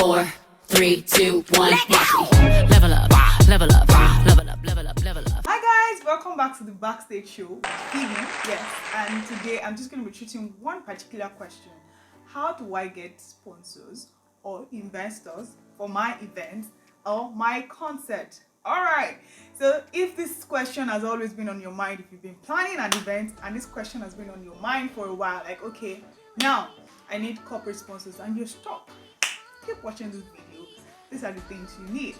4, 3, 2, 1. Watch me. Level up, level up, level up, level up, level up. Hi guys, welcome back to the Backstage Show. Phoebe, yes, and today I'm just going to be treating one particular question. How do I get sponsors or investors for my event or my concert? Alright, so if this question has always been on your mind, if you've been planning an event and this question has been on your mind for a while, like, okay, now I need corporate sponsors and you're stuck, keep watching this video. These are the things you need.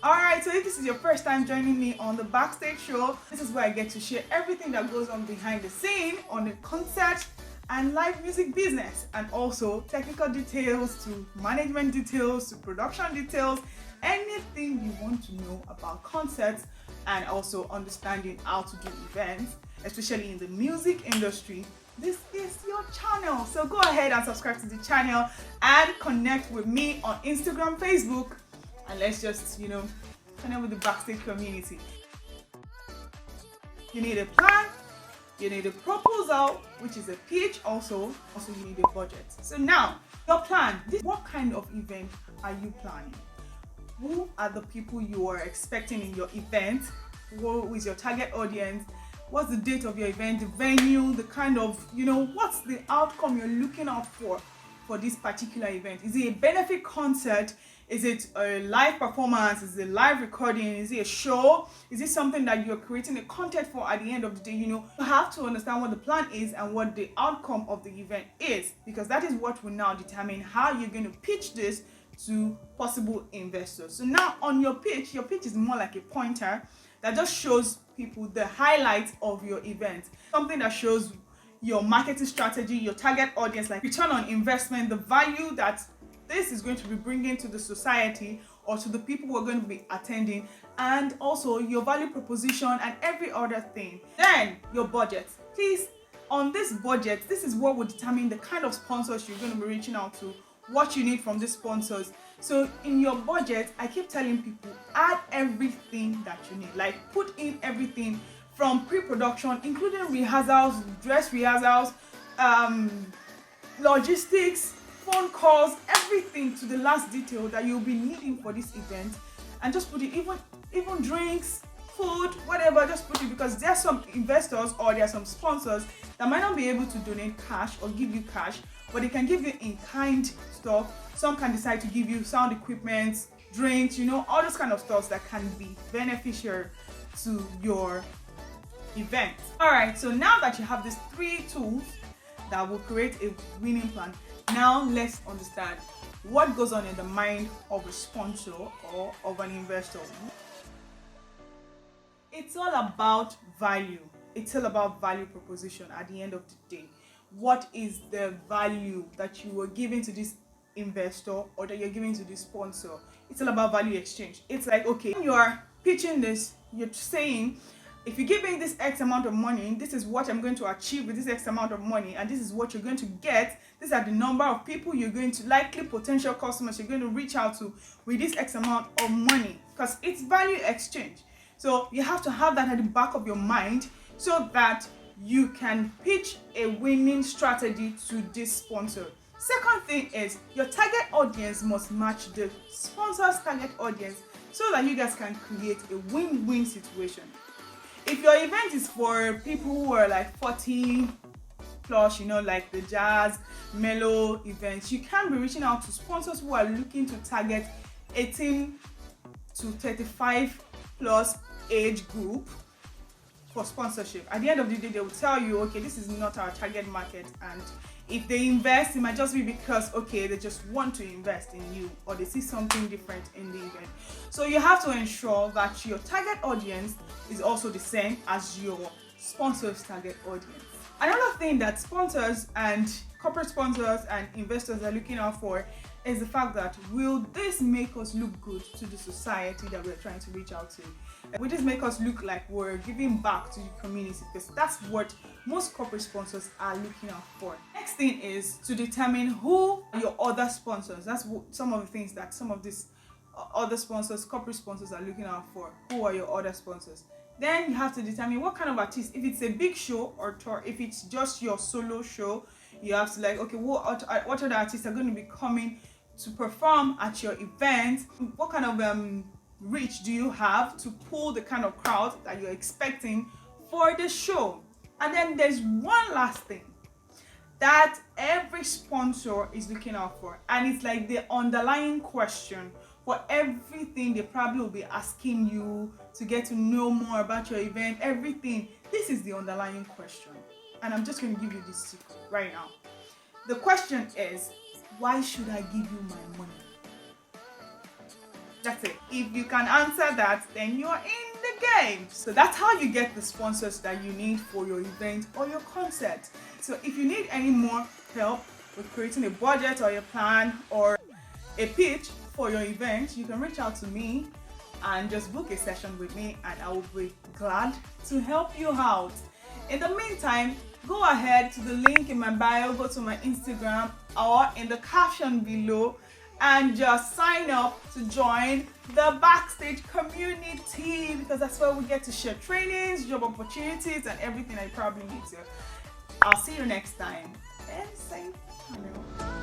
Alright, so if this is your first time joining me on the Backstage Show, this is where I get to share everything that goes on behind the scene on the concert and live music business, and also technical details to management details to production details, anything you want to know about concerts, and also understanding how to do events, especially in the music industry. This is your channel, so go ahead and subscribe to the channel and connect with me on Instagram, Facebook, and let's just, connect with the Backstage community. You need a plan, you need a proposal, which is a pitch, also you need a budget. So now, your plan. What kind of event are you planning? Who are the people you are expecting in your event? Who is your target audience? What's the date of your event, the venue, the kind of, what's the outcome you're looking out for this particular event? Is it a benefit concert? Is it a live performance? Is it a live recording? Is it a show? Is it something that you're creating a content for at the end of the day? You have to understand what the plan is and what the outcome of the event is, because that is what will now determine how you're going to pitch this to possible investors. So now on your pitch is more like a pointer that just shows people the highlights of your event. Something that shows your marketing strategy, your target audience, like return on investment, the value that this is going to be bringing to the society or to the people who are going to be attending, and also your value proposition and every other thing. Then your budget. Please, on this budget, this is what will determine the kind of sponsors you're going to be reaching out to, what you need from these sponsors. So in your budget, I keep telling people, add everything that you need. Like, put in everything from pre-production, including rehearsals, dress rehearsals, logistics, phone calls, everything to the last detail that you'll be needing for this event, and just put it, even drinks, food, whatever, just put it, because there are some investors or there are some sponsors that might not be able to donate cash or give you cash, but they can give you in-kind stuff. Some can decide to give you sound equipment, drinks, all those kind of stuff that can be beneficial to your event. Alright, so now that you have these 3 tools that will create a winning plan, now let's understand what goes on in the mind of a sponsor or of an investor. It's all about value. It's all about value proposition at the end of the day. What is the value that you are giving to this investor or that you're giving to this sponsor? It's all about value exchange. It's like, okay, when you are pitching this, you're saying, if you give me this X amount of money, this is what I'm going to achieve with this X amount of money, and this is what you're going to get. These are the number of people you're going to, likely potential customers you're going to reach out to with this X amount of money, because it's value exchange. So you have to have that at the back of your mind so that you can pitch a winning strategy to this sponsor. Second thing is, your target audience must match the sponsor's target audience so that you guys can create a win-win situation. If your event is for people who are like 40 plus, like the jazz, mellow events, you can be reaching out to sponsors who are looking to target 18 to 35 plus age group for sponsorship. At the end of the day, they will tell you, okay, this is not our target market, and if they invest, it might just be because, okay, they just want to invest in you, or they see something different in the event. So you have to ensure that your target audience is also the same as your sponsor's target audience. Another thing that sponsors and corporate sponsors and investors are looking out for is the fact that, will this make us look good to the society that we're trying to reach out to? Will this make us look like we're giving back to the community? Because that's what most corporate sponsors are looking out for. Next thing is to determine who are your other sponsors. That's some of the things that some of these other sponsors, corporate sponsors, are looking out for. Who are your other sponsors? Then you have to determine what kind of artist. If it's a big show or tour, if it's just your solo show, you have to, like, okay, what other artists are going to be coming to perform at your event? What kind of reach do you have to pull the kind of crowd that you're expecting for the show? And then there's one last thing that every sponsor is looking out for, and it's like the underlying question for everything they probably will be asking you to get to know more about your event, everything. This is the underlying question, and I'm just going to give you this secret right now. The question is, why should I give you my money? That's it. If you can answer that, then you're in the game. So that's how you get the sponsors that you need for your event or your concert. So if you need any more help with creating a budget or a plan or a pitch for your event, you can reach out to me and just book a session with me, and I will be glad to help you out. In the meantime, go ahead to the link in my bio, go to my Instagram or in the caption below, and just sign up to join the Backstage community, because that's where we get to share trainings, job opportunities, and everything I probably need to. I'll see you next time. And same channel.